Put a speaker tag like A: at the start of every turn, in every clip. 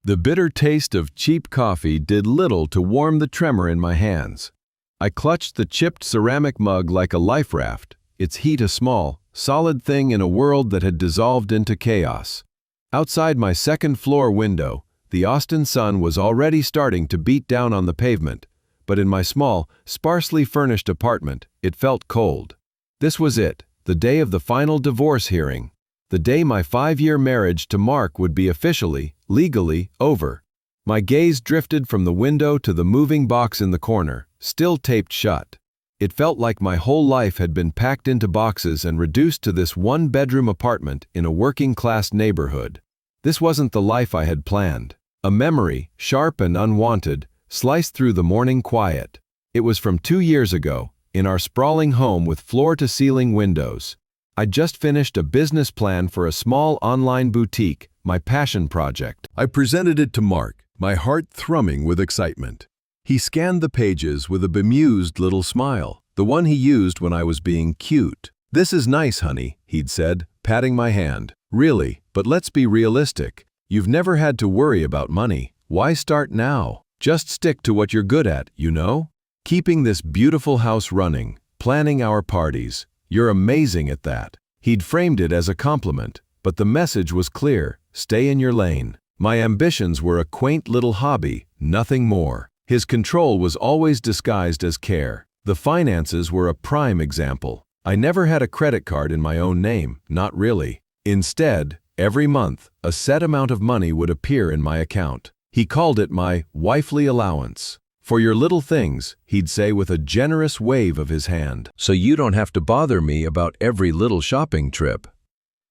A: The bitter taste of cheap coffee did little to warm the tremor in my hands. I clutched the chipped ceramic mug like a life raft, its heat a small, solid thing in a world that had dissolved into chaos. Outside my second-floor window, the Austin sun was already starting to beat down on the pavement, but in my small, sparsely furnished apartment, it felt cold. This was it, the day of the final divorce hearing, the day my 5-year marriage to Mark would be officially, legally, over. My gaze drifted from the window to the moving box in the corner, still taped shut. It felt like my whole life had been packed into boxes and reduced to this one-bedroom apartment in a working-class neighborhood. This wasn't the life I had planned. A memory, sharp and unwanted, sliced through the morning quiet. It was from 2 years ago, in our sprawling home with floor-to-ceiling windows. I'd just finished a business plan for a small online boutique, my passion project. I presented it to Mark, my heart thrumming with excitement. He scanned the pages with a bemused little smile, the one he used when I was being cute. "This is nice, honey," he'd said, patting my hand. "Really, but let's be realistic. You've never had to worry about money. Why start now? Just stick to what you're good at, you know? Keeping this beautiful house running, planning our parties. You're amazing at that." He'd framed it as a compliment, but the message was clear: stay in your lane. My ambitions were a quaint little hobby, nothing more. His control was always disguised as care. The finances were a prime example. I never had a credit card in my own name, not really. Instead, every month, a set amount of money would appear in my account. He called it my wifely allowance. "For your little things," he'd say with a generous wave of his hand. "So you don't have to bother me about every little shopping trip."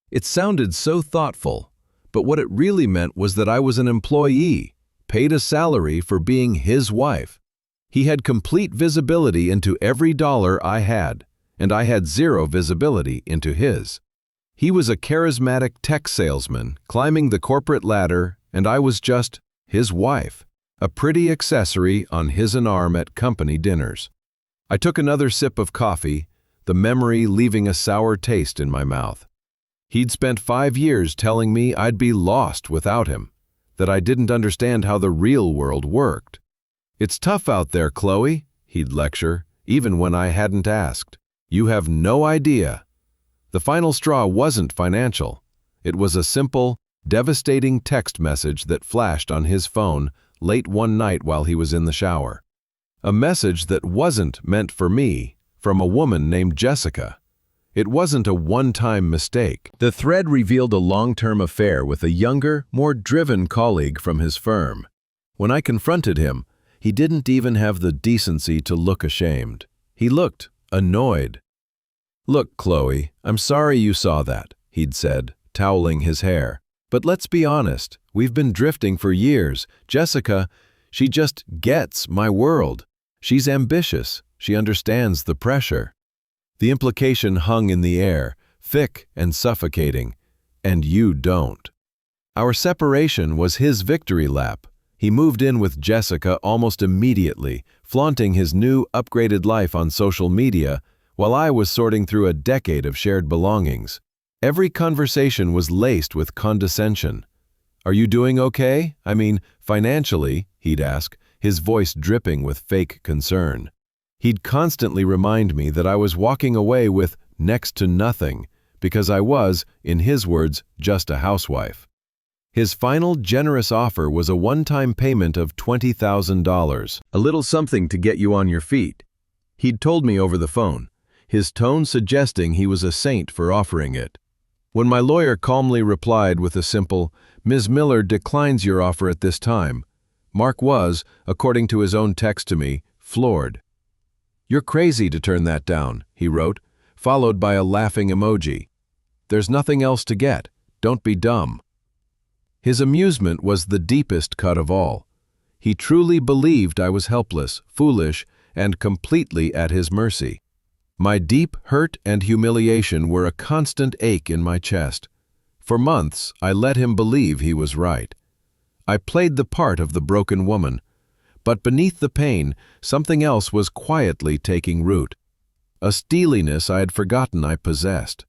A: It sounded so thoughtful, but what it really meant was that I was an employee, paid a salary for being his wife. He had complete visibility into every dollar I had, and I had zero visibility into his. He was a charismatic tech salesman climbing the corporate ladder, and I was just his wife, a pretty accessory on his arm at company dinners. I took another sip of coffee, the memory leaving a sour taste in my mouth. He'd spent 5 years telling me I'd be lost without him, that I didn't understand how the real world worked. "It's tough out there, Chloe," he'd lecture, even when I hadn't asked. "You have no idea." The final straw wasn't financial. It was a simple, devastating text message that flashed on his phone late one night while he was in the shower. A message that wasn't meant for me, from a woman named Jessica. It wasn't a one-time mistake. The thread revealed a long-term affair with a younger, more driven colleague from his firm. When I confronted him, he didn't even have the decency to look ashamed. He looked annoyed. "Look, Chloe, I'm sorry you saw that," he'd said, toweling his hair. "But let's be honest, we've been drifting for years. Jessica, she just gets my world. She's ambitious. She understands the pressure." The implication hung in the air, thick and suffocating. "And you don't." Our separation was his victory lap. He moved in with Jessica almost immediately, flaunting his new, upgraded life on social media, while I was sorting through a decade of shared belongings. Every conversation was laced with condescension. "Are you doing okay? I mean, financially," he'd ask, his voice dripping with fake concern. He'd constantly remind me that I was walking away with next to nothing, because I was, in his words, just a housewife. His final generous offer was a one-time payment of $20,000, a little something to get you on your feet. He'd told me over the phone, his tone suggesting he was a saint for offering it. When my lawyer calmly replied with a simple, "Ms. Miller declines your offer at this time," Mark was, according to his own text to me, floored. "You're crazy to turn that down," he wrote, followed by a laughing emoji. "There's nothing else to get. Don't be dumb." His amusement was the deepest cut of all. He truly believed I was helpless, foolish, and completely at his mercy. My deep hurt and humiliation were a constant ache in my chest. For months, I let him believe he was right. I played the part of the broken woman, but beneath the pain, something else was quietly taking root. A steeliness I had forgotten I possessed.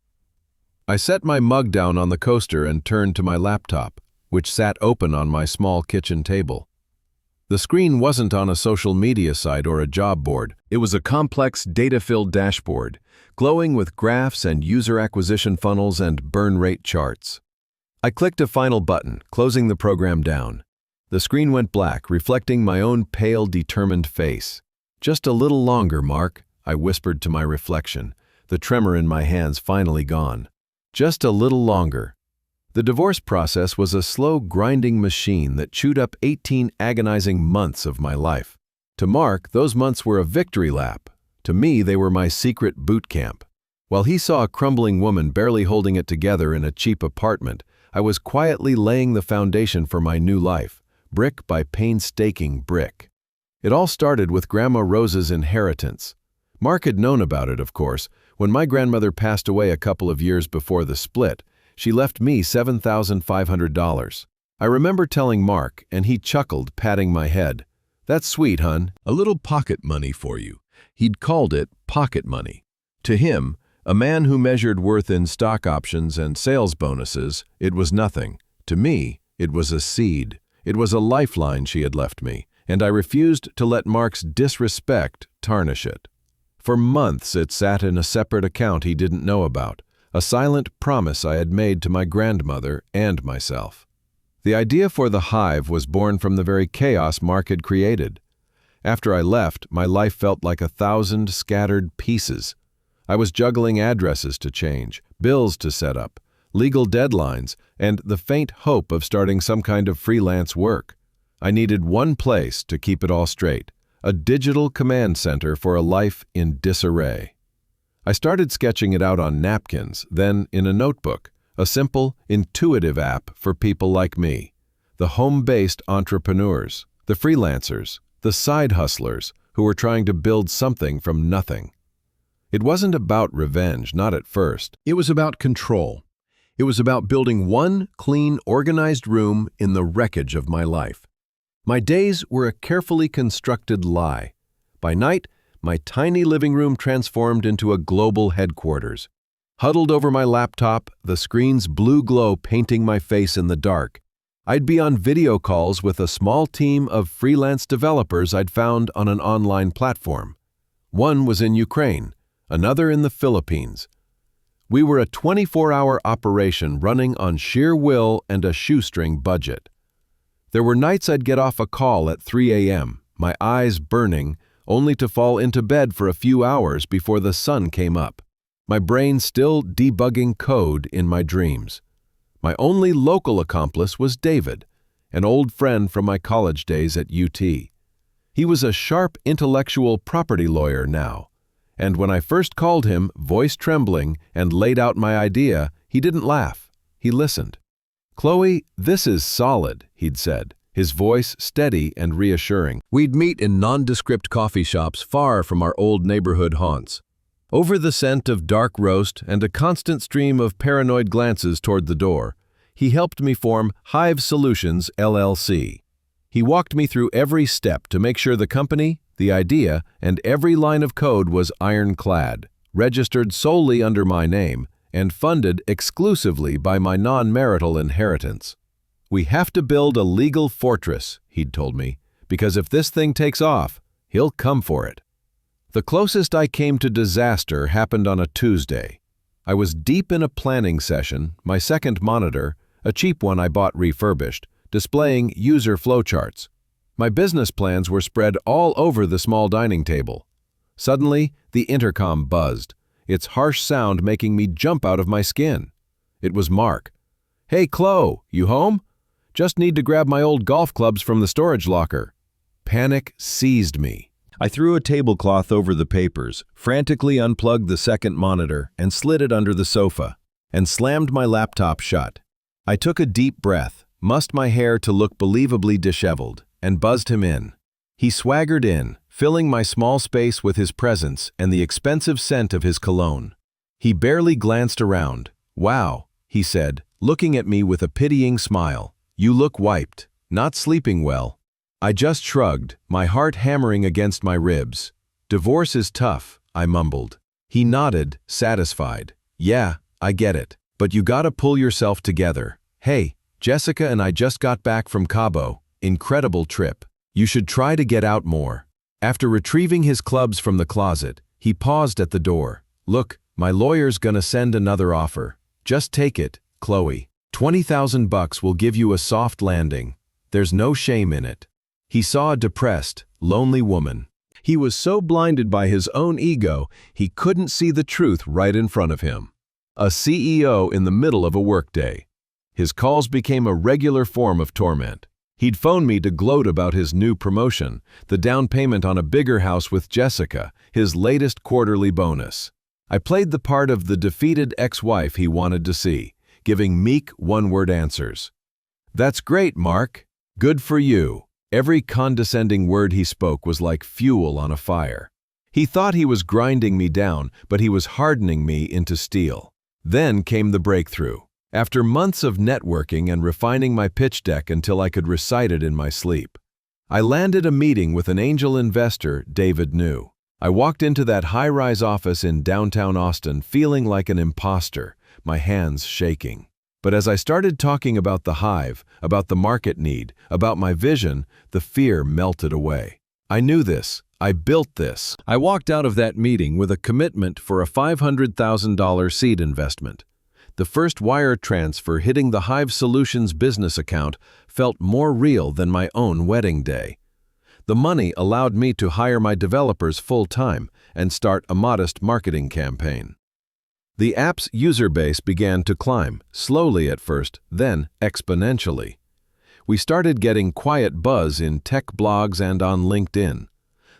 A: I set my mug down on the coaster and turned to my laptop. which sat open on my small kitchen table. The screen wasn't on a social media site or a job board. It was a complex, data-filled dashboard, glowing with graphs and user acquisition funnels and burn rate charts. I clicked a final button, closing the program down. The screen went black, reflecting my own pale, determined face. "Just a little longer, Mark," I whispered to my reflection, the tremor in my hands finally gone. Just a little longer. The divorce process was a slow, grinding machine that chewed up 18 agonizing months of my life. To Mark, those months were a victory lap. To me, they were my secret boot camp. While he saw a crumbling woman barely holding it together in a cheap apartment, I was quietly laying the foundation for my new life, brick by painstaking brick. It all started with Grandma Rose's inheritance. Mark had known about it, of course. When my grandmother passed away a couple of years before the split, she left me $7,500. I remember telling Mark, and he chuckled, patting my head. "That's sweet, hun. A little pocket money for you." He'd called it pocket money. To him, a man who measured worth in stock options and sales bonuses, it was nothing. To me, it was a seed. It was a lifeline she had left me, and I refused to let Mark's disrespect tarnish it. For months it sat in a separate account he didn't know about, a silent promise I had made to my grandmother and myself. The idea for the hive was born from the very chaos Mark had created. After I left, my life felt like 1,000 scattered pieces. I was juggling addresses to change, bills to set up, legal deadlines, and the faint hope of starting some kind of freelance work. I needed one place to keep it all straight, a digital command center for a life in disarray. I started sketching it out on napkins, then in a notebook, a simple, intuitive app for people like me, the home-based entrepreneurs, the freelancers, the side hustlers who were trying to build something from nothing. It wasn't about revenge, not at first. It was about control. It was about building one clean, organized room in the wreckage of my life. My days were a carefully constructed lie. By night, my tiny living room transformed into a global headquarters. Huddled over my laptop, the screen's blue glow painting my face in the dark, I'd be on video calls with a small team of freelance developers I'd found on an online platform. One was in Ukraine, another in the Philippines. We were a 24-hour operation running on sheer will and a shoestring budget. There were nights I'd get off a call at 3 a.m., my eyes burning, only to fall into bed for a few hours before the sun came up, my brain still debugging code in my dreams. My only local accomplice was David, an old friend from my college days at UT. He was a sharp intellectual property lawyer now, and when I first called him, voice trembling, and laid out my idea, he didn't laugh. He listened. "Chloe, this is solid," he'd said, his voice steady and reassuring. We'd meet in nondescript coffee shops far from our old neighborhood haunts. Over the scent of dark roast and a constant stream of paranoid glances toward the door, he helped me form Hive Solutions, LLC. He walked me through every step to make sure the company, the idea, and every line of code was ironclad, registered solely under my name, and funded exclusively by my non-marital inheritance. "We have to build a legal fortress," he'd told me, "because if this thing takes off, he'll come for it." The closest I came to disaster happened on a Tuesday. I was deep in a planning session, my second monitor, a cheap one I bought refurbished, displaying user flowcharts. My business plans were spread all over the small dining table. Suddenly, the intercom buzzed, its harsh sound making me jump out of my skin. It was Mark. "Hey, Chloe, you home? Just need to grab my old golf clubs from the storage locker." Panic seized me. I threw a tablecloth over the papers, frantically unplugged the second monitor and slid it under the sofa, and slammed my laptop shut. I took a deep breath, mussed my hair to look believably disheveled, and buzzed him in. He swaggered in, filling my small space with his presence and the expensive scent of his cologne. He barely glanced around. "Wow," he said, looking at me with a pitying smile. "You look wiped, not sleeping well." I just shrugged, my heart hammering against my ribs. "Divorce is tough," I mumbled. He nodded, satisfied. "Yeah, I get it. But you gotta pull yourself together. Hey, Jessica and I just got back from Cabo. Incredible trip. You should try to get out more. After retrieving his clubs from the closet, he paused at the door. Look, my lawyer's gonna send another offer. Just take it, Chloe. $20,000 will give you a soft landing. There's no shame in it. He saw a depressed, lonely woman. He was so blinded by his own ego, he couldn't see the truth right in front of him. A CEO in the middle of a workday. His calls became a regular form of torment. He'd phone me to gloat about his new promotion, the down payment on a bigger house with Jessica, his latest quarterly bonus. I played the part of the defeated ex-wife he wanted to see, giving meek one-word answers. That's great, Mark. Good for you. Every condescending word he spoke was like fuel on a fire. He thought he was grinding me down, but he was hardening me into steel. Then came the breakthrough. After months of networking and refining my pitch deck until I could recite it in my sleep, I landed a meeting with an angel investor David knew. I walked into that high-rise office in downtown Austin feeling like an imposter, my hands shaking. But as I started talking about the hive, about the market need, about my vision, the fear melted away. I knew this. I built this. I walked out of that meeting with a commitment for a $500,000 seed investment. The first wire transfer hitting the Hive Solutions business account felt more real than my own wedding day. The money allowed me to hire my developers full-time and start a modest marketing campaign. The app's user base began to climb, slowly at first, then exponentially. We started getting quiet buzz in tech blogs and on LinkedIn.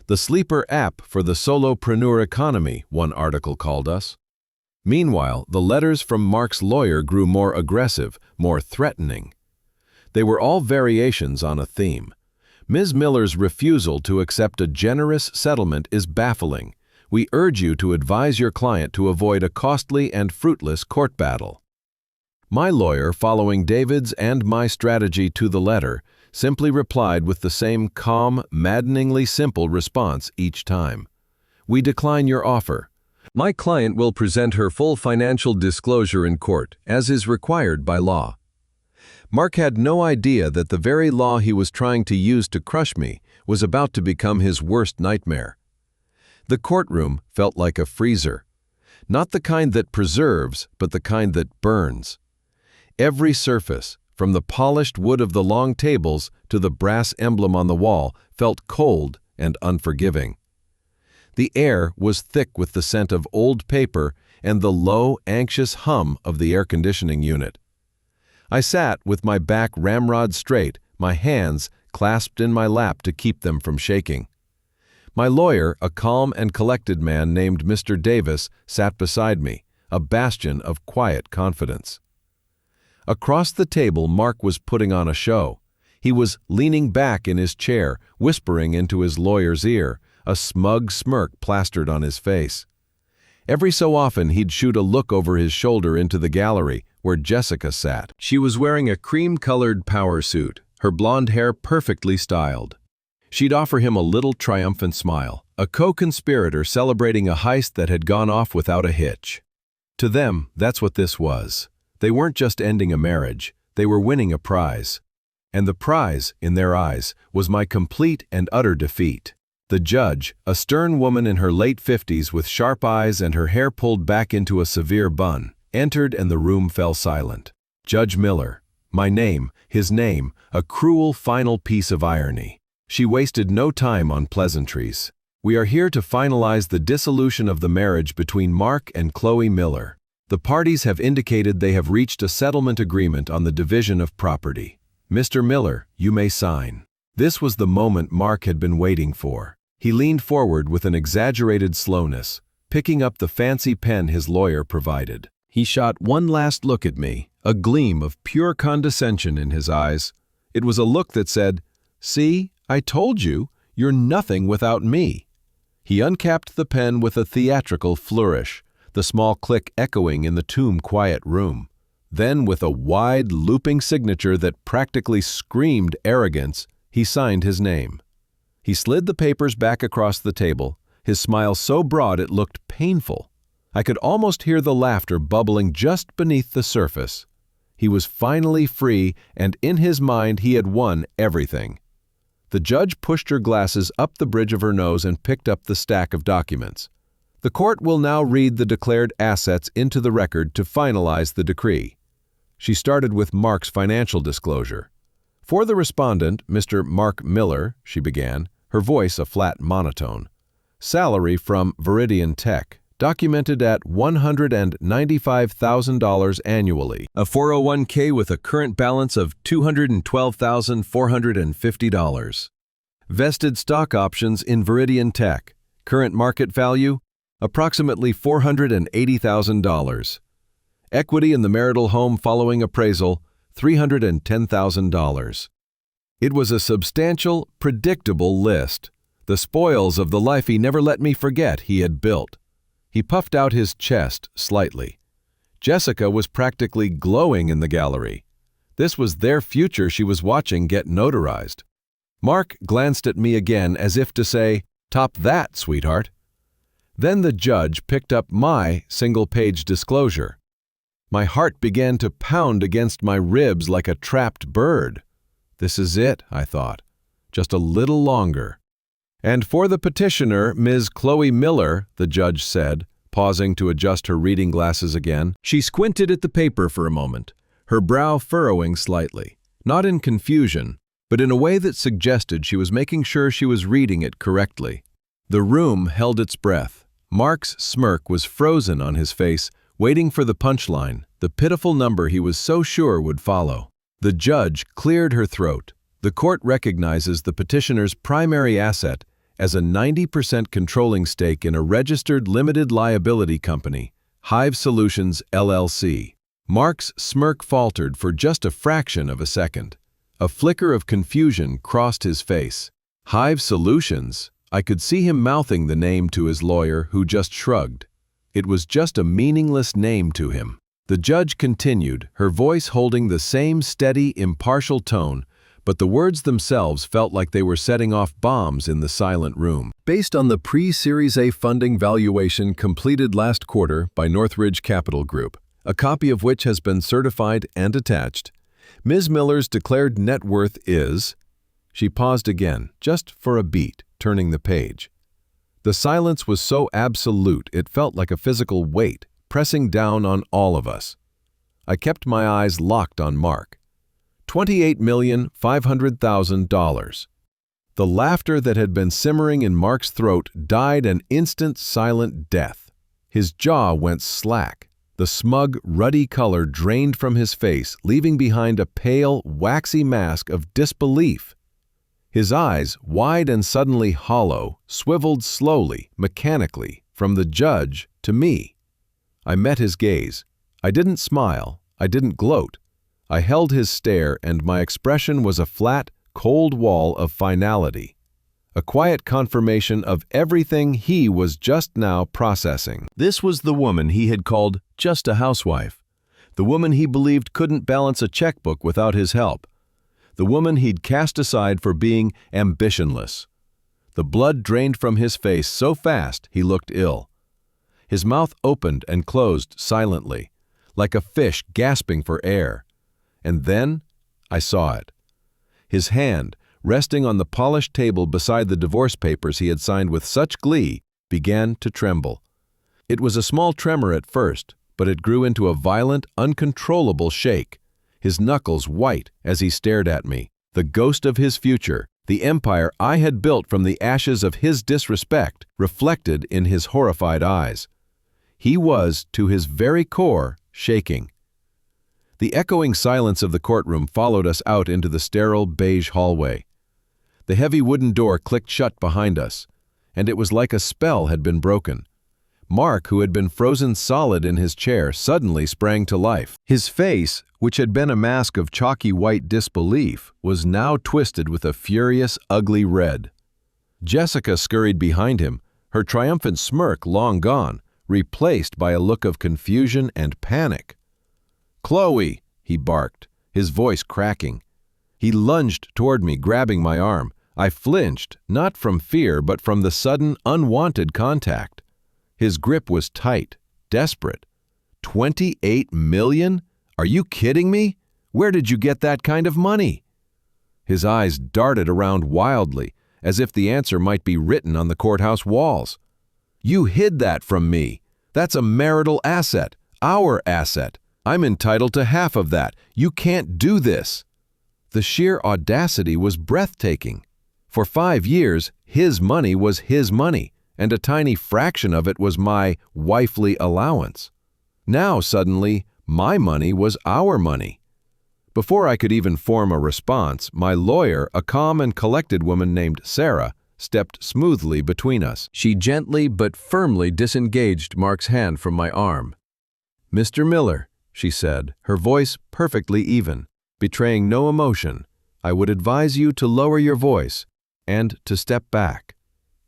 A: The sleeper app for the solopreneur economy, one article called us. Meanwhile, the letters from Mark's lawyer grew more aggressive, more threatening. They were all variations on a theme. Ms. Miller's refusal to accept a generous settlement is baffling. We urge you to advise your client to avoid a costly and fruitless court battle. My lawyer, following David's and my strategy to the letter, simply replied with the same calm, maddeningly simple response each time. We decline your offer. My client will present her full financial disclosure in court, as is required by law. Mark had no idea that the very law he was trying to use to crush me was about to become his worst nightmare. The courtroom felt like a freezer. Not the kind that preserves, but the kind that burns. Every surface, from the polished wood of the long tables to the brass emblem on the wall, felt cold and unforgiving. The air was thick with the scent of old paper and the low, anxious hum of the air conditioning unit. I sat with my back ramrod straight, my hands clasped in my lap to keep them from shaking. My lawyer, a calm and collected man named Mr. Davis, sat beside me, a bastion of quiet confidence. Across the table, Mark was putting on a show. He was leaning back in his chair, whispering into his lawyer's ear, a smug smirk plastered on his face. Every so often he'd shoot a look over his shoulder into the gallery where Jessica sat. She was wearing a cream-colored power suit, her blonde hair perfectly styled. She'd offer him a little triumphant smile, a co-conspirator celebrating a heist that had gone off without a hitch. To them, that's what this was. They weren't just ending a marriage, they were winning a prize. And the prize, in their eyes, was my complete and utter defeat. The judge, a stern woman in her late 50s with sharp eyes and her hair pulled back into a severe bun, entered and the room fell silent. Judge Miller. My name, his name, a cruel final piece of irony. She wasted no time on pleasantries. We are here to finalize the dissolution of the marriage between Mark and Chloe Miller. The parties have indicated they have reached a settlement agreement on the division of property. Mr. Miller, you may sign. This was the moment Mark had been waiting for. He leaned forward with an exaggerated slowness, picking up the fancy pen his lawyer provided. He shot one last look at me, a gleam of pure condescension in his eyes. It was a look that said, "See, I told you, you're nothing without me." He uncapped the pen with a theatrical flourish, the small click echoing in the tomb-quiet room. Then, with a wide, looping signature that practically screamed arrogance, he signed his name. He slid the papers back across the table, his smile so broad it looked painful. I could almost hear the laughter bubbling just beneath the surface. He was finally free, and in his mind he had won everything. The judge pushed her glasses up the bridge of her nose and picked up the stack of documents. The court will now read the declared assets into the record to finalize the decree. She started with Mark's financial disclosure. For the respondent, Mr. Mark Miller, she began, her voice a flat monotone. Salary from Viridian Tech, documented at $195,000 annually. A 401k with a current balance of $212,450. Vested stock options in Viridian Tech. Current market value, approximately $480,000. Equity in the marital home following appraisal, $310,000. It was a substantial, predictable list. The spoils of the life he never let me forget he had built. He puffed out his chest slightly. Jessica was practically glowing in the gallery. This was their future she was watching get notarized. Mark glanced at me again as if to say, "Top that, sweetheart." Then the judge picked up my single-page disclosure. My heart began to pound against my ribs like a trapped bird. This is it, I thought. Just a little longer. And for the petitioner, Ms. Chloe Miller, the judge said, pausing to adjust her reading glasses again. She squinted at the paper for a moment, her brow furrowing slightly, not in confusion, but in a way that suggested she was making sure she was reading it correctly. The room held its breath. Mark's smirk was frozen on his face, waiting for the punchline, the pitiful number he was so sure would follow. The judge cleared her throat. The court recognizes the petitioner's primary asset as a 90% controlling stake in a registered limited liability company, Hive Solutions, LLC. Mark's smirk faltered for just a fraction of a second. A flicker of confusion crossed his face. Hive Solutions? I could see him mouthing the name to his lawyer, who just shrugged. It was just a meaningless name to him. The judge continued, her voice holding the same steady, impartial tone, but the words themselves felt like they were setting off bombs in the silent room. Based on the pre-Series A funding valuation completed last quarter by Northridge Capital Group, a copy of which has been certified and attached, Ms. Miller's declared net worth is... She paused again, just for a beat, turning the page. The silence was so absolute it felt like a physical weight, pressing down on all of us. I kept my eyes locked on Mark. $28,500,000. The laughter that had been simmering in Mark's throat died an instant silent death. His jaw went slack. The smug, ruddy color drained from his face, leaving behind a pale, waxy mask of disbelief. His eyes, wide and suddenly hollow, swiveled slowly, mechanically, from the judge to me. I met his gaze. I didn't smile. I didn't gloat. I held his stare, and my expression was a flat, cold wall of finality, a quiet confirmation of everything he was just now processing. This was the woman he had called just a housewife, the woman he believed couldn't balance a checkbook without his help, the woman he'd cast aside for being ambitionless. The blood drained from his face so fast he looked ill. His mouth opened and closed silently, like a fish gasping for air. And then I saw it. His hand, resting on the polished table beside the divorce papers he had signed with such glee, began to tremble. It was a small tremor at first, but it grew into a violent, uncontrollable shake, his knuckles white as he stared at me, the ghost of his future, the empire I had built from the ashes of his disrespect, reflected in his horrified eyes. He was, to his very core, shaking. The echoing silence of the courtroom followed us out into the sterile beige hallway. The heavy wooden door clicked shut behind us, and it was like a spell had been broken. Mark, who had been frozen solid in his chair, suddenly sprang to life. His face, which had been a mask of chalky white disbelief, was now twisted with a furious, ugly red. Jessica scurried behind him, her triumphant smirk long gone, replaced by a look of confusion and panic. "Chloe!" he barked, his voice cracking. He lunged toward me, grabbing my arm. I flinched, not from fear, but from the sudden, unwanted contact. His grip was tight, desperate. $28 million? "Are you kidding me? Where did you get that kind of money?" His eyes darted around wildly, as if the answer might be written on the courthouse walls. "You hid that from me. That's a marital asset, our asset. I'm entitled to half of that. You can't do this." The sheer audacity was breathtaking. For 5 years, his money was his money, and a tiny fraction of it was my wifely allowance. Now, suddenly, my money was our money. Before I could even form a response, my lawyer, a calm and collected woman named Sarah, stepped smoothly between us. She gently but firmly disengaged Mark's hand from my arm. "Mr. Miller," she said, her voice perfectly even, betraying no emotion, "I would advise you to lower your voice and to step back."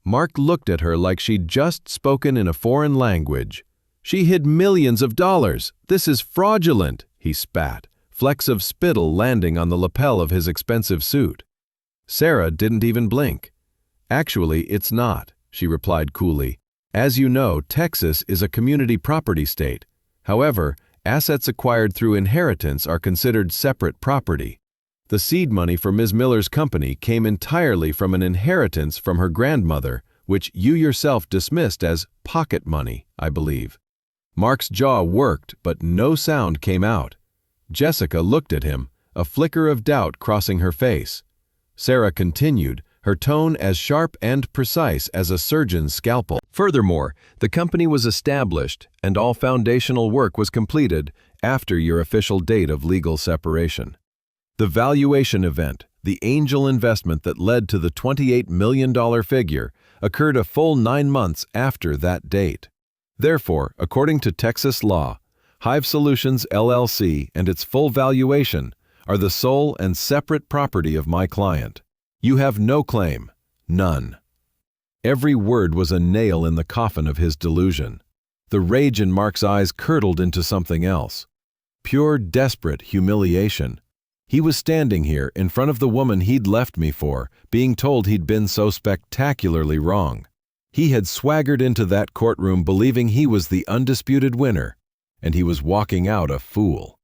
A: Mark looked at her like she'd just spoken in a foreign language. "She hid millions of dollars. This is fraudulent," he spat, flecks of spittle landing on the lapel of his expensive suit. Sarah didn't even blink. "Actually, it's not," she replied coolly. "As you know, Texas is a community property state. However, assets acquired through inheritance are considered separate property. The seed money for Ms. Miller's company came entirely from an inheritance from her grandmother, which you yourself dismissed as pocket money, I believe." Mark's jaw worked, but no sound came out. Jessica looked at him, a flicker of doubt crossing her face. Sarah continued, her tone as sharp and precise as a surgeon's scalpel. "Furthermore, the company was established and all foundational work was completed after your official date of legal separation. The valuation event, the angel investment that led to the $28 million figure, occurred a full 9 months after that date. Therefore, according to Texas law, Hive Solutions LLC and its full valuation are the sole and separate property of my client. You have no claim, none." Every word was a nail in the coffin of his delusion. The rage in Mark's eyes curdled into something else. Pure, desperate humiliation. He was standing here in front of the woman he'd left me for, being told he'd been so spectacularly wrong. He had swaggered into that courtroom believing he was the undisputed winner, and he was walking out a fool.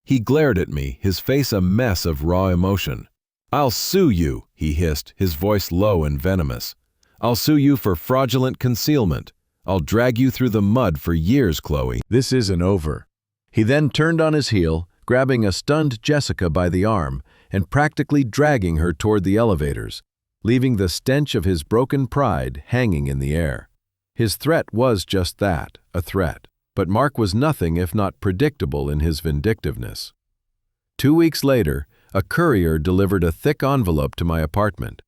A: He glared at me, his face a mess of raw emotion. "I'll sue you," he hissed, his voice low and venomous. "I'll sue you for fraudulent concealment. I'll drag you through the mud for years, Chloe. This isn't over." He then turned on his heel, grabbing a stunned Jessica by the arm and practically dragging her toward the elevators, leaving the stench of his broken pride hanging in the air. His threat was just that, a threat, but Mark was nothing if not predictable in his vindictiveness. 2 weeks later, a courier delivered a thick envelope to my apartment.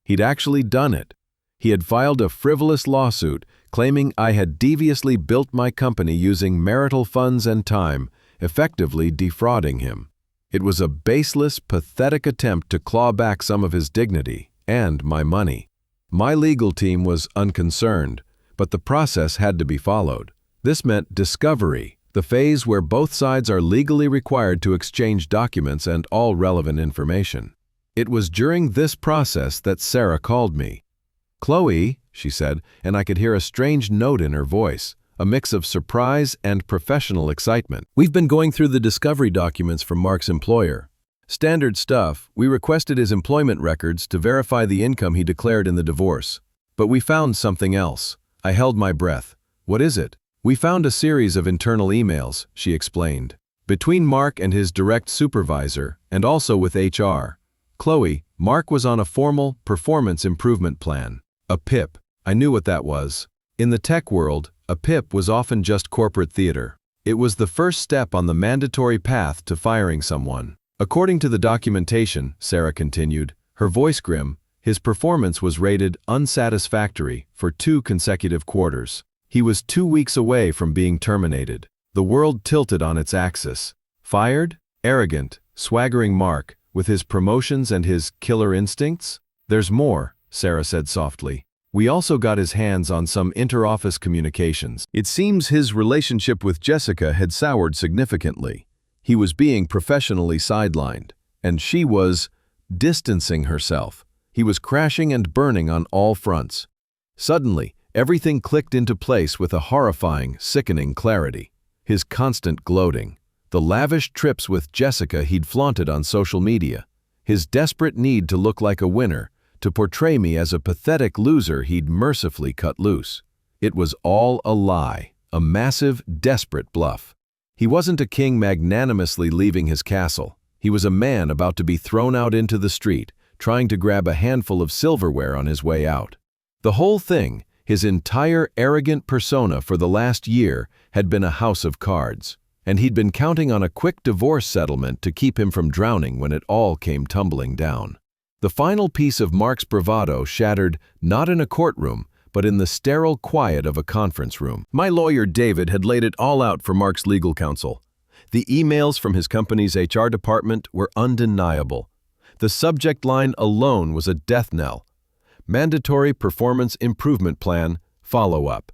A: He'd actually done it. He had filed a frivolous lawsuit claiming I had deviously built my company using marital funds and time, effectively defrauding him. It was a baseless, pathetic attempt to claw back some of his dignity and my money. My legal team was unconcerned, but the process had to be followed. This meant discovery, the phase where both sides are legally required to exchange documents and all relevant information. It was during this process that Sarah called me. "Chloe," she said, and I could hear a strange note in her voice, a mix of surprise and professional excitement. "We've been going through the discovery documents from Mark's employer. Standard stuff. We requested his employment records to verify the income he declared in the divorce. But we found something else." I held my breath. "What is it?" "We found a series of internal emails," she explained, "between Mark and his direct supervisor, and also with HR. Chloe, Mark was on a formal performance improvement plan. A PIP. I knew what that was. In the tech world, a PIP was often just corporate theater. It was the first step on the mandatory path to firing someone. According to the documentation," Sarah continued, her voice grim, "his performance was rated unsatisfactory for 2 consecutive quarters. He was 2 weeks away from being terminated. The world tilted on its axis. Fired? Arrogant, swaggering Mark, with his promotions and his killer instincts? There's more," Sarah said softly. "We also got his hands on some inter-office communications. It seems his relationship with Jessica had soured significantly. He was being professionally sidelined, and she was distancing herself. He was crashing and burning on all fronts. Suddenly, everything clicked into place with a horrifying, sickening clarity. His constant gloating, the lavish trips with Jessica he'd flaunted on social media, his desperate need to look like a winner, to portray me as a pathetic loser he'd mercifully cut loose. It was all a lie, a massive, desperate bluff. He wasn't a king magnanimously leaving his castle. He was a man about to be thrown out into the street, trying to grab a handful of silverware on his way out. The whole thing, his entire arrogant persona for the last year, had been a house of cards, and he'd been counting on a quick divorce settlement to keep him from drowning when it all came tumbling down. The final piece of Mark's bravado shattered not in a courtroom, but in the sterile quiet of a conference room. My lawyer David had laid it all out for Mark's legal counsel. The emails from his company's HR department were undeniable. The subject line alone was a death knell. Mandatory Performance Improvement Plan, follow-up.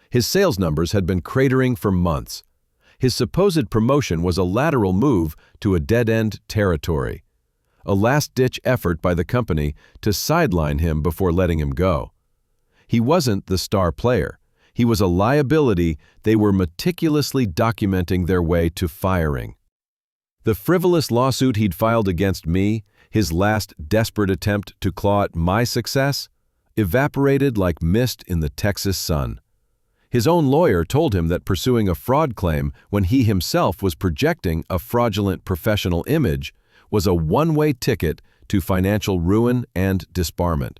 A: His sales numbers had been cratering for months. His supposed promotion was a lateral move to a dead-end territory. A last-ditch effort by the company to sideline him before letting him go. He wasn't the star player. He was a liability they were meticulously documenting their way to firing. The frivolous lawsuit he'd filed against me, his last desperate attempt to claw at my success, evaporated like mist in the Texas sun. His own lawyer told him that pursuing a fraud claim when he himself was projecting a fraudulent professional image was a one-way ticket to financial ruin and disbarment.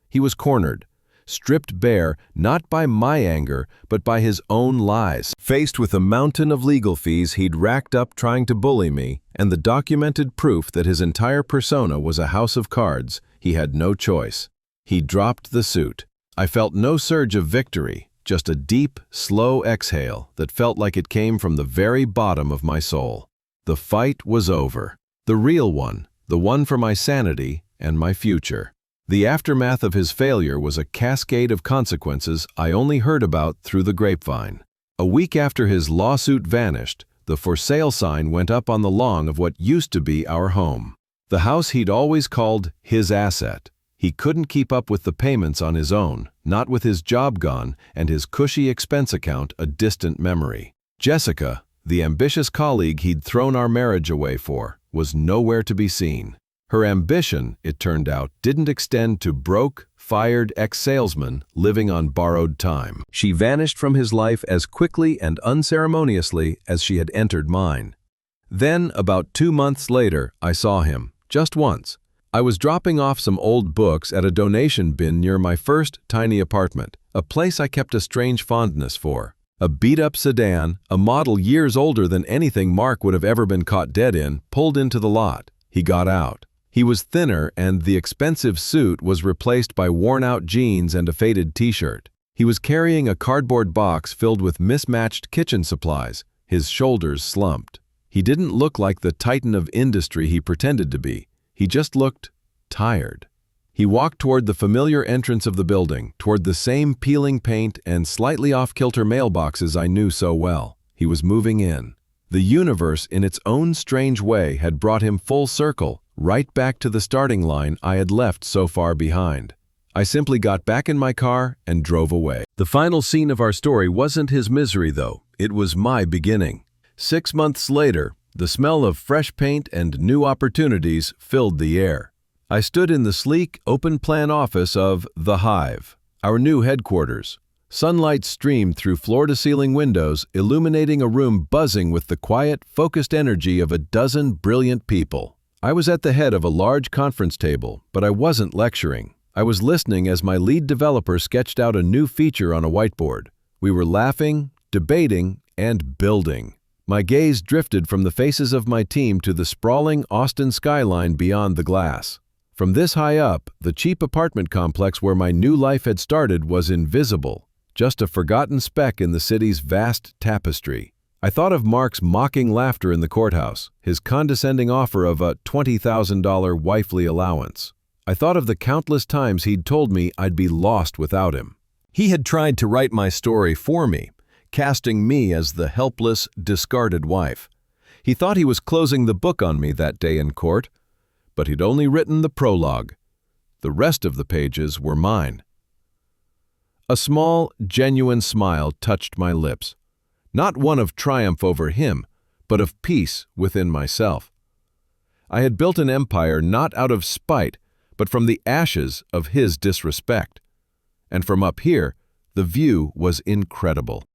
A: He was cornered, stripped bare not by my anger but by his own lies. Faced with a mountain of legal fees he'd racked up trying to bully me and the documented proof that his entire persona was a house of cards, he had no choice. He dropped the suit. I felt no surge of victory, just a deep, slow exhale that felt like it came from the very bottom of my soul. The fight was over. The real one, the one for my sanity and my future. The aftermath of his failure was a cascade of consequences I only heard about through the grapevine. A week after his lawsuit vanished, the for sale sign went up on the lawn of what used to be our home. The house he'd always called his asset. He couldn't keep up with the payments on his own, not with his job gone and his cushy expense account a distant memory. Jessica, the ambitious colleague he'd thrown our marriage away for, was nowhere to be seen. Her ambition, it turned out, didn't extend to broke, fired ex-salesman living on borrowed time. She vanished from his life as quickly and unceremoniously as she had entered mine. Then, about 2 months later, I saw him, just once. I was dropping off some old books at a donation bin near my first tiny apartment, a place I kept a strange fondness for. A beat-up sedan, a model years older than anything Mark would have ever been caught dead in, pulled into the lot. He got out. He was thinner and the expensive suit was replaced by worn-out jeans and a faded t-shirt. He was carrying a cardboard box filled with mismatched kitchen supplies, his shoulders slumped. He didn't look like the titan of industry he pretended to be. He just looked tired. He walked toward the familiar entrance of the building, toward the same peeling paint and slightly off-kilter mailboxes I knew so well. He was moving in. The universe, in its own strange way, had brought him full circle, right back to the starting line I had left so far behind. I simply got back in my car and drove away. The final scene of our story wasn't his misery, though. It was my beginning. 6 months later, the smell of fresh paint and new opportunities filled the air. I stood in the sleek, open-plan office of The Hive, our new headquarters. Sunlight streamed through floor-to-ceiling windows, illuminating a room buzzing with the quiet, focused energy of a dozen brilliant people. I was at the head of a large conference table, but I wasn't lecturing. I was listening as my lead developer sketched out a new feature on a whiteboard. We were laughing, debating, and building. My gaze drifted from the faces of my team to the sprawling Austin skyline beyond the glass. From this high up, the cheap apartment complex where my new life had started was invisible, just a forgotten speck in the city's vast tapestry. I thought of Mark's mocking laughter in the courthouse, his condescending offer of a $20,000 wifely allowance. I thought of the countless times he'd told me I'd be lost without him. He had tried to write my story for me, casting me as the helpless, discarded wife. He thought he was closing the book on me that day in court, but he'd only written the prologue. The rest of the pages were mine. A small, genuine smile touched my lips. Not one of triumph over him, but of peace within myself. I had built an empire not out of spite, but from the ashes of his disrespect. And from up here, the view was incredible.